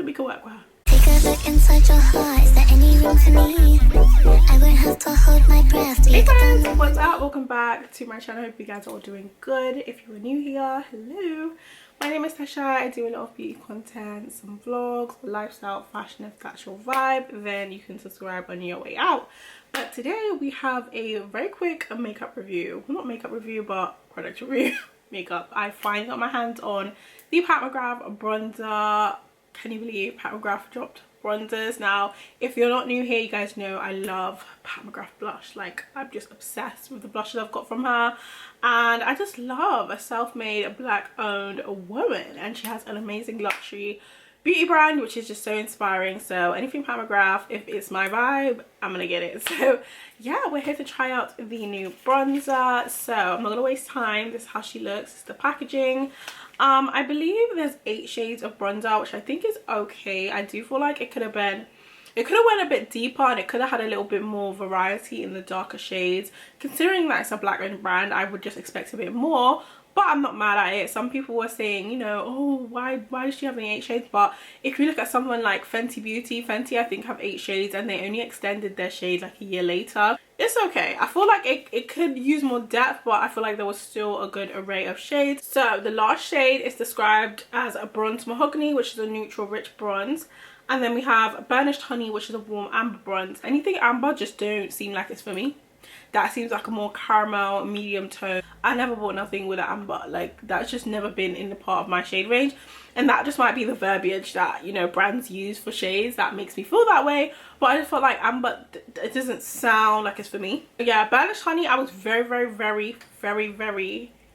think we can work with her. Take a look inside your heart. Is there any room for me? I won't have to hold my breath. Hey guys, what's up? Welcome back to my channel. Hope you guys are all doing good. If you are new here, hello. My name is Tasha. I do a lot of beauty content, some vlogs, lifestyle, fashion. If that's your vibe, then you can subscribe on your way out. But today we have a very quick makeup review. Well, not makeup review, but product review. Makeup. I finally got my hands on the Pat McGrath bronzer. Can you believe Pat McGrath dropped bronzers? Now, if you're not new here, you guys know I love Pat McGrath blush. Like, I'm just obsessed with the blushes I've got from her, and I just love a self-made black owned woman, and she has an amazing luxury beauty brand which is just so inspiring. So anything Pat McGrath, if it's my vibe, I'm gonna get it. So yeah, we're here to try out the new bronzer. So I'm not gonna waste time. This is how she looks. It's the packaging. I believe there's 8 shades of bronzer, which I think is okay. I do feel like it could have went a bit deeper, and it could have had a little bit more variety in the darker shades. Considering that it's a black owned brand, I would just expect a bit more, but I'm not mad at it. Some people were saying, you know, oh, why does she have only 8 shades? But if you look at someone like Fenty Beauty, Fenty I think have 8 shades, and they only extended their shade like a year later. It's okay. I feel like it could use more depth, but I feel like there was still a good array of shades. So the last shade is described as a bronze mahogany, which is a neutral rich bronze. And then we have burnished honey, which is a warm amber bronze. Anything amber just don't seem like it's for me. That seems like a more caramel medium tone. I never bought nothing with an amber. Like, that's just never been in the part of my shade range, and that just might be the verbiage that, you know, brands use for shades that makes me feel that way. But I just felt like amber, it doesn't sound like it's for me. But yeah, burnished honey, I was very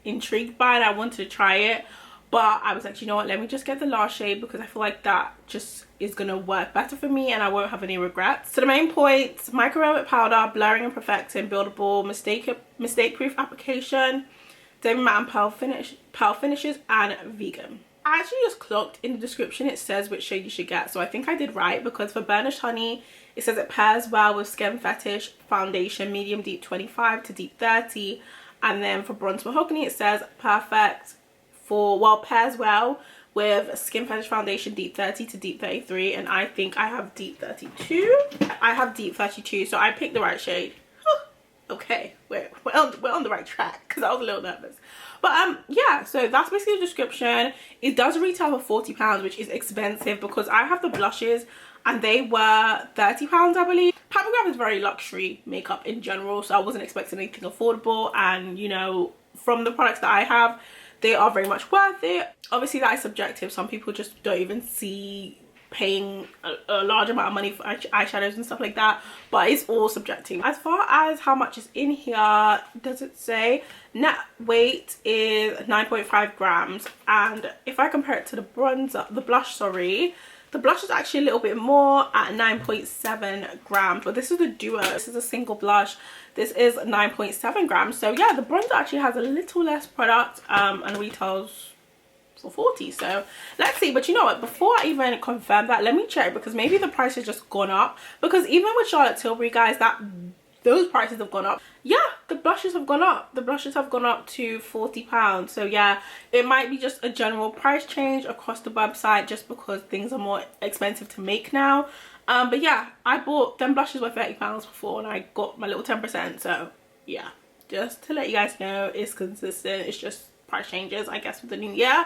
intrigued by it. I wanted to try it, but I was like, you know what, let me just get the last shade, because I feel like that just is gonna work better for me and I won't have any regrets. So the main points: micro velvet powder, blurring and perfecting, buildable, mistake proof application, David matte and pearl finishes, and vegan. I actually just clocked in the description it says which shade you should get, so I think I did right, because for burnished honey it says it pairs well with Skin Fetish foundation medium deep 25 to deep 30, and then for bronze mahogany it says perfect for, well, pairs well with Skin Fetish foundation deep 30 to deep 33, and I think I have deep 32. I have deep 32, so I picked the right shade. Okay, we're on the right track, because I was a little nervous. But yeah, so that's basically the description. It does retail for £40, which is expensive, because I have the blushes and they were £30, I believe. Pat McGrath is very luxury makeup in general, so I wasn't expecting anything affordable, and you know, from the products that I have, they are very much worth it. Obviously that is subjective. Some people just don't even see paying a large amount of money for eyeshadows and stuff like that, but it's all subjective. As far as how much is in here, does it say? Net weight is 9.5 grams, and if I compare it to the the blush is actually a little bit more at 9.7 grams, but this is the duo. This is a single blush. This is 9.7 grams. So yeah, the bronzer actually has a little less product and retails for 40. So let's see. But you know what, before I even confirm that, let me check, because maybe the price has just gone up, because even with Charlotte Tilbury, guys, those prices have gone up. Yeah, the blushes have gone up. The blushes have gone up to £40. So yeah, it might be just a general price change across the website, just because things are more expensive to make now. But yeah, I bought them blushes were £30 before, and I got my little 10%. So yeah, just to let you guys know, it's consistent. It's just price changes, I guess, with the new year.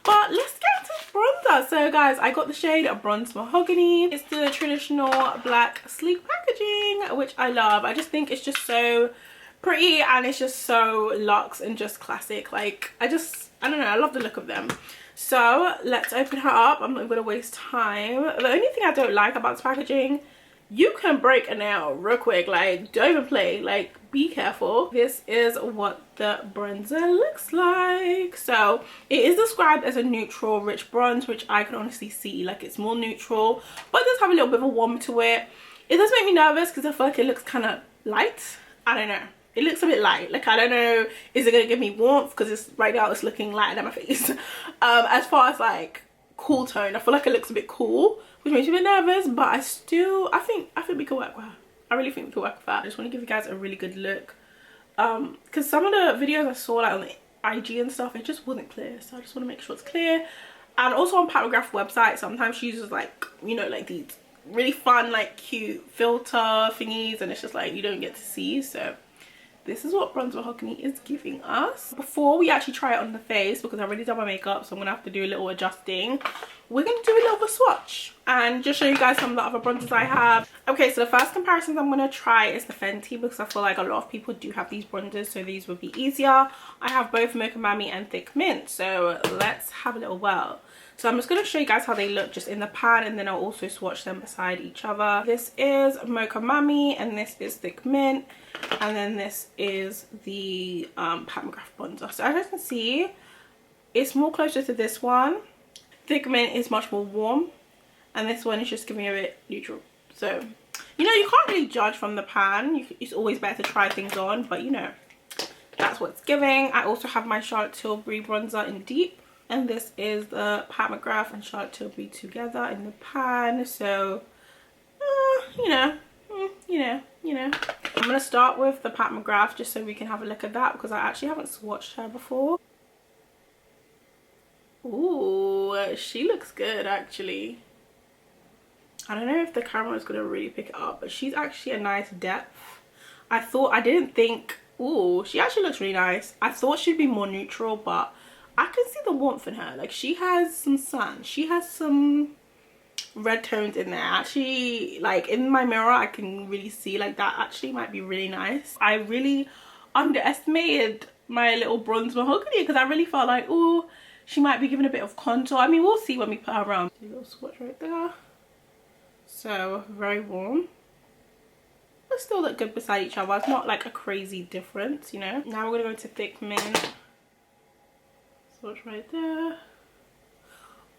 But let's get to bronzer. So guys, I got the shade Bronze Mahogany. It's the traditional black sleek packaging, which I love. I just think it's just so pretty, and it's just so luxe and just classic. Like, I don't know, I love the look of them. So let's open her up. I'm not gonna waste time. The only thing I don't like about this packaging, you can break a nail real quick. Like, don't even play. Like, be careful. This is what the bronzer looks like. So it is described as a neutral rich bronze, which I can honestly see. Like, it's more neutral, but it does have a little bit of a warmth to it. It does make me nervous, because I feel like it looks kind of light. I don't know, it looks a bit light. Like, I don't know, is it gonna give me warmth? Because it's right now it's looking light on my face. As far as like cool tone, I feel like it looks a bit cool, which makes me a bit nervous, but I think we can work with her. I really think we can work with that. I just want to give you guys a really good look, because some of the videos I saw like on the IG and stuff, it just wasn't clear, so I just want to make sure it's clear. And also on patmcgrath website, sometimes she uses like, you know, like these really fun, like cute filter thingies, and it's just like you don't get to see. So this is what Bronze Mahogany is giving us. Before we actually try it on the face, because I've already done my makeup, so I'm gonna have to do a little adjusting, we're gonna do a little bit of swatch and just show you guys some of the other bronzers I have. Okay, so the first comparisons I'm gonna try is the Fenty, because I feel like a lot of people do have these bronzers, so these would be easier. I have both Mocha Mami and Thick Mint, so let's have a little whirl. So I'm just going to show you guys how they look just in the pan, and then I'll also swatch them beside each other. This is Mocha Mami, and this is Thick Mint, and then this is the patmcgrath bronzer. So as you can see, it's more closer to this one. Thick Mint is much more warm, and this one is just giving a bit neutral. So, you know, you can't really judge from the pan. It's always better to try things on, but you know, that's what it's giving. I also have my Charlotte Tilbury bronzer in Deep. And this is the patmcgrath and Charlotte Tilbury together in the pan. So, you know. I'm going to start with the patmcgrath just so we can have a look at that, because I actually haven't swatched her before. Ooh, she looks good actually. I don't know if the camera is going to really pick it up, but she's actually a nice depth. I didn't think, ooh, she actually looks really nice. I thought she'd be more neutral, but I can see the warmth in her. Like, she has some sun, she has some red tones in there. Actually, like in my mirror I can really see like that actually might be really nice. I really underestimated my little Bronze Mahogany, because I really felt like, oh, she might be giving a bit of contour. I mean, we'll see when we put her around. A little swatch right there. So very warm, but still look good beside each other. It's not like a crazy difference, you know. Now we're gonna go to Thick Mint. Swatch right there.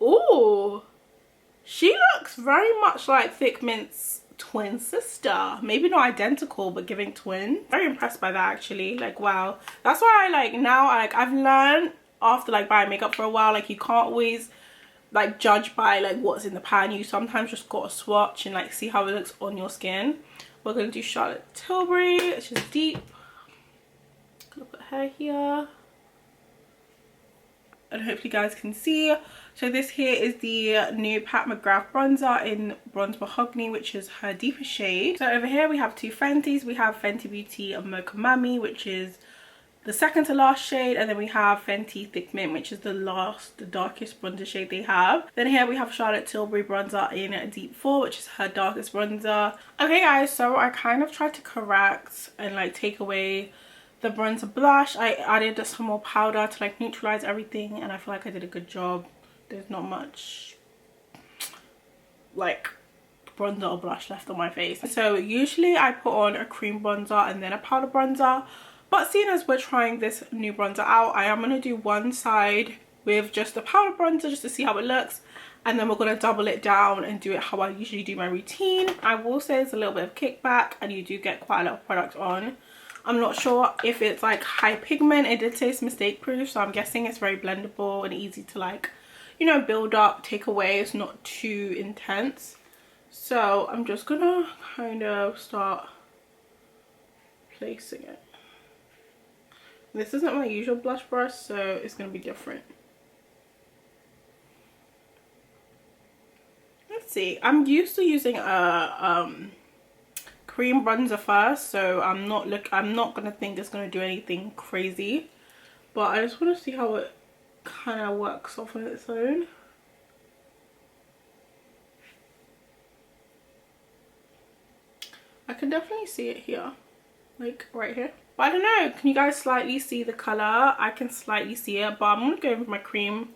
Oh, she looks very much like Thick Mint's twin sister. Maybe not identical, but giving twin. Very impressed by that actually. Like, wow. That's why I like now, like I've learned after like buying makeup for a while, like you can't always like judge by like what's in the pan. You sometimes just gotta swatch and like see how it looks on your skin. We're gonna do Charlotte Tilbury, which is Deep. Gonna put her here, and hopefully you guys can see. So this here is the new patmcgrath bronzer in Bronze Mahogany, which is her deepest shade. So over here we have two Fenties. We have Fenty Beauty and Mocha Mami, which is the second to last shade, and then we have Fenty Thick Mint, which is the darkest bronzer shade they have. Then here we have Charlotte Tilbury bronzer in Deep 4, which is her darkest bronzer. Okay guys, so I kind of tried to correct and like take away the bronzer blush. I added some more powder to like neutralize everything, and I feel like I did a good job. There's not much like bronzer or blush left on my face. So usually I put on a cream bronzer and then a powder bronzer, but seeing as we're trying this new bronzer out, I am going to do one side with just the powder bronzer just to see how it looks, and then we're going to double it down and do it how I usually do my routine. I will say it's a little bit of kickback and you do get quite a lot of product on. I'm not sure if it's like high pigment. It did say it's mistake proof, so I'm guessing it's very blendable and easy to like, you know, build up, take away. It's not too intense. So I'm just gonna kind of start placing it. This isn't my usual blush brush, so it's gonna be different. Let's see. I'm used to using a cream bronzer first, so I'm not gonna think it's gonna do anything crazy, but I just want to see how it kind of works off on its own. I can definitely see it here, like right here, but I don't know, can you guys slightly see the color? I can slightly see it, but I'm gonna go with my cream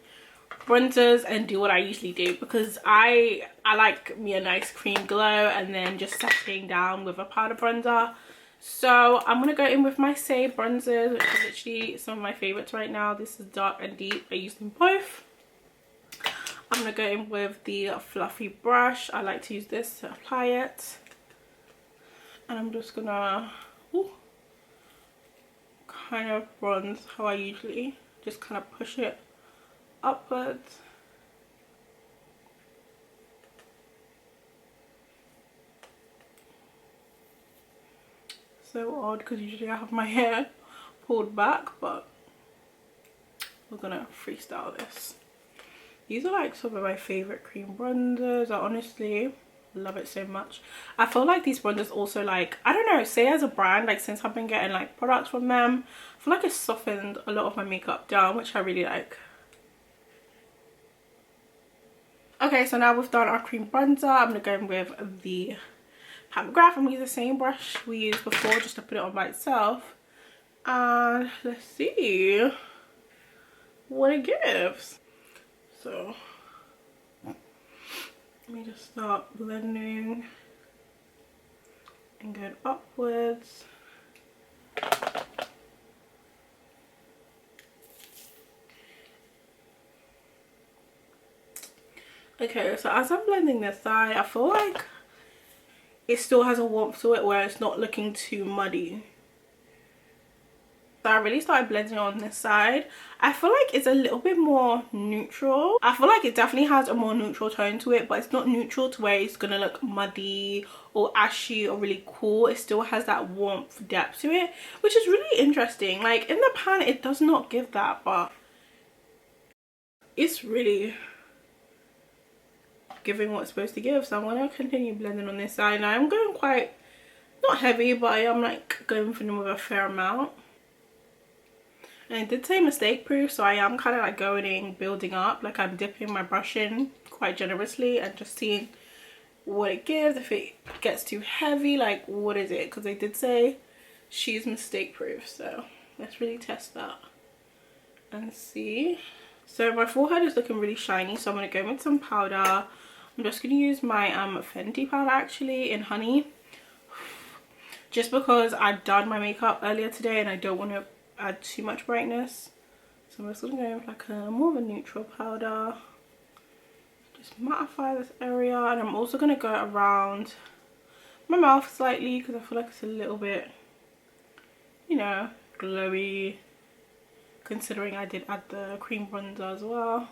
bronzers and do what I usually do, because I like me a nice cream glow and then just setting down with a powder bronzer. So I'm gonna go in with my Shea bronzers, which are literally some of my favorites right now. This is dark and deep. I use them both. I'm gonna go in with the fluffy brush. I like to use this to apply it, and I'm just gonna kind of bronze how I usually just kind of push it upwards. So odd, because usually I have my hair pulled back, but we're gonna freestyle this. These are like some of my favorite cream bronzers. I honestly love it so much. I feel like these bronzers also, like, I don't know, say as a brand, like since I've been getting like products from them, I feel like it's softened a lot of my makeup down, which I really like. Okay, so now we've done our cream bronzer. I'm gonna go in with the Pat McGrath. I'm gonna use the same brush we used before just to put it on by itself, and let's see what it gives. So let me just start blending and going upwards. Okay, so as I'm blending this side, I feel like it still has a warmth to it where it's not looking too muddy. So I really started blending on this side. I feel like it's a little bit more neutral. I feel like it definitely has a more neutral tone to it, but it's not neutral to where it's gonna look muddy or ashy or really cool. It still has that warmth depth to it, which is really interesting. Like in the pan it does not give that, but it's really giving what it's supposed to give. So I'm going to continue blending on this side. Now I'm going quite, not heavy, but I am like going for them with a fair amount. And it did say mistake proof, so I am kind of like going in, building up, like I'm dipping my brush in quite generously and just seeing what it gives. If it gets too heavy, like what is it, because they did say she's mistake proof. So let's really test that and see. So my forehead is looking really shiny, so I'm going to go with some powder. I'm just going to use my Fenty powder actually in Honey, just because I've done my makeup earlier today and I don't want to add too much brightness. So I'm just going to go with like a more of a neutral powder, just mattify this area. And I'm also going to go around my mouth slightly because I feel like it's a little bit, you know, glowy, considering I did add the cream bronzer as well.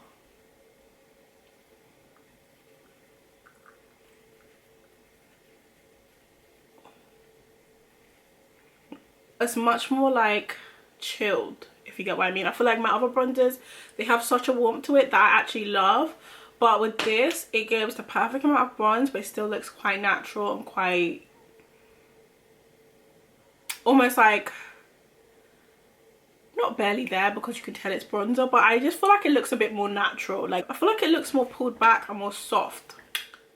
It's much more like chilled, if you get what I mean. I feel like my other bronzers, they have such a warmth to it that I actually love, but with this it gives the perfect amount of bronze, but it still looks quite natural and quite almost like not barely there, because you can tell it's bronzer, but I just feel like it looks a bit more natural. Like I feel like it looks more pulled back and more soft.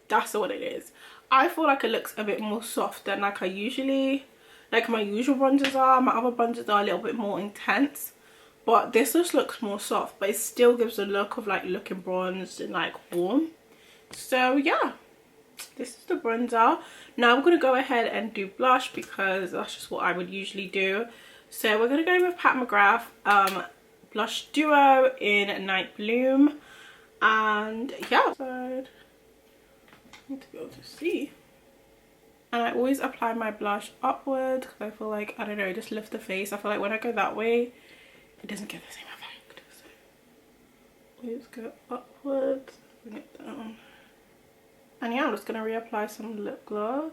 That's what it is. I feel like it looks a bit more soft than like my usual bronzers are. My other bronzers are a little bit more intense, but this just looks more soft, but it still gives a look of like looking bronzed and like warm. So yeah, this is the bronzer. Now I'm going to go ahead and do blush because that's just what I would usually do. So we're going to go with Pat McGrath blush duo in Night Bloom, and yeah, so I need to be able to see. And I always apply my blush upward because I feel like, I don't know, just lift the face. I feel like when I go that way it doesn't give the same effect. So always go upwards, bring it down. And yeah, I'm just going to reapply some lip gloss.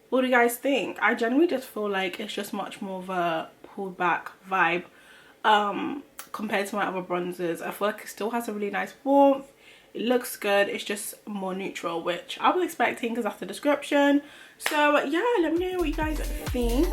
What do you guys think? I generally just feel like it's just much more of a pulled back vibe compared to my other bronzers. I feel like it still has a really nice warmth. It looks good. It's just more neutral, which I was expecting because that's the description. So yeah, let me know what you guys think.